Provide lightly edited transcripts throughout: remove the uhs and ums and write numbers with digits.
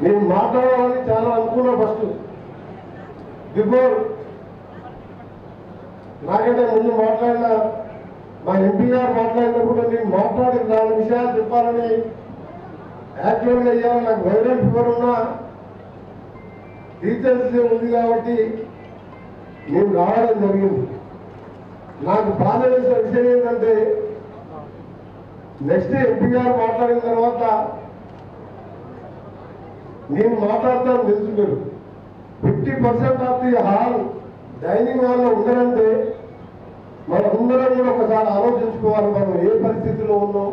నేను మాట్లాడాలని చాలా అనుకున్నా ఫస్ట్ బిఫోర్ నాకంటే ముందు మాట్లాడిన మా ఎంపీ గారు మాట్లాడినప్పుడు నేను మాట్లాడి దాని విషయాలు చెప్పాలని యాక్చువల్గా అయ్యాలని నాకు వైరల్ ఫీవర్ ఉన్నా టీచర్స్ ఉంది కాబట్టి నేను రావడం జరిగింది. నాకు బాధ వేసిన విషయం ఏంటంటే నెక్స్ట్ ఎంపీ గారు మాట్లాడిన తర్వాత నేను మాట్లాడతాను తెలుసుకున్నారు 50% ఆఫ్ ది హాల్ డైనింగ్ హాల్లో ఉన్నారంటే మనందరం కూడా ఒకసారి ఆలోచించుకోవాలి. మనం ఏ పరిస్థితిలో ఉన్నాం,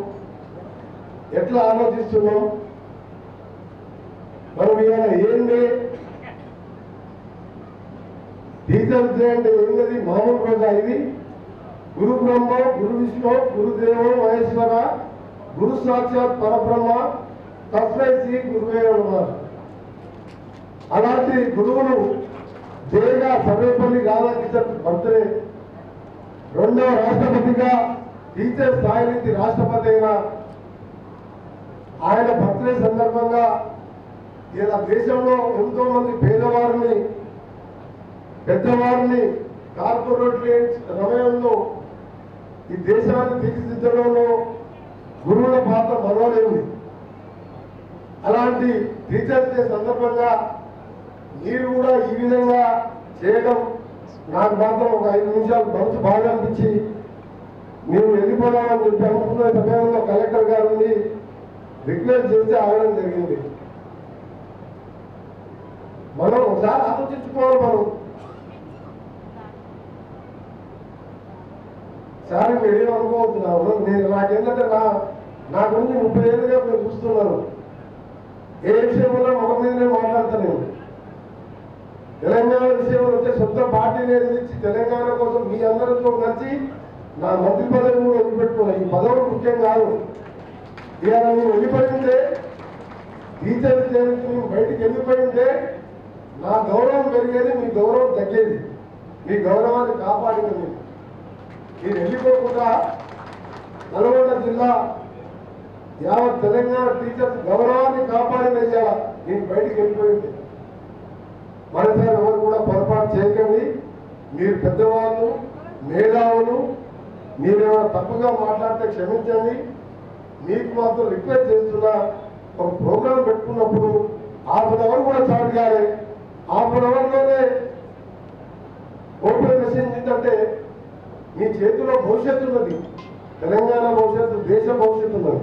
ఎట్లా ఆలోచిస్తున్నాం, మనం ఇవాళ ఏంటి టీచర్స్ డే అంటే ఏంటది మామూలు రోజా? ఇది గురు బ్రహ్మ గురు విష్ణు గురుదేవ మహేశ్వర గురు సాక్షాత్ పరబ్రహ్మ తస్మై శ్రీ గురువే నమః. అలాంటి గురువును జయగా సర్వేపల్లి రాధాకృష్ణ బర్త్డే, రెండవ రాష్ట్రపతిగా టీచర్ స్థాయి నుంచి రాష్ట్రపతి అయిన ఆయన బర్త్డే సందర్భంగా ఇలా దేశంలో ఎంతో మంది పేదవారిని పెద్దవారిని కార్పొరేట్ సమయంలో ఈ దేశాన్ని తీర్చిదిద్దడంలో గురువుల పాత్ర మరవలేదు. అలాంటి టీచర్స్ డే సందర్భంగా మీరు కూడా ఈ విధంగా చేయడం నాకు మాత్రం ఒక 5 నిమిషాలు మనసు బాగా అనిపించి నేను వెళ్ళిపోదామని చెప్పి అనుకున్న సమయంలో కలెక్టర్ గారిని రిక్వెస్ట్ చేసి ఆగడం జరిగింది. మనం ఒకసారి ఆలోచించుకోవాలి. మనం సార్ మీరేం అనుకోవద్దున్నాను. నేను నాకేంటంటే నా గురించి 30 ఏళ్ళుగా మీరు చూస్తున్నాను. ఏ విషయంలో ఒక మీదనే మాట్లాడతాను. తెలంగాణ విషయంలో వచ్చే సొంత పార్టీని ఎదిరించి తెలంగాణ కోసం మీ అందరితో కలిసి నా మంత్రి పదవి కూడా వదిలిపెట్టుకున్నా. ఈ పదవులు ముఖ్యం కాదు. ఇవాళ నేను వెళ్ళిపోయింటే టీచర్స్ నేను బయటికి వెళ్ళిపోయింటే నా గౌరవం పెరిగేది, మీ గౌరవం తగ్గేది. మీ గౌరవాన్ని కాపాడింది మీరు వెళ్ళిపోకుండా నల్గొండ జిల్లా యావత్ తెలంగాణ టీచర్స్ గౌరవాన్ని కాపాడినయ్యా నేను బయటికి వెళ్ళిపోయింది. మరోసారి ఎవరు కూడా పొరపాటు చేయకండి. మీరు పెద్దవాళ్ళు, మేధావులు, మీరేమైనా తప్పుగా మాట్లాడితే క్షమించండి. మీకు మాత్రం రిక్వెస్ట్ చేస్తున్నా, ఒక ప్రోగ్రాం పెట్టుకున్నప్పుడు 1/2 అవర్ కూడా చాటు కాలే. 1/2 అవర్లోనే ఓపెన్ మెసేజ్ ఏంటంటే మీ చేతిలో భవిష్యత్తు ఉన్నది, తెలంగాణ భవిష్యత్తు, దేశ భవిష్యత్తు ఉన్నది.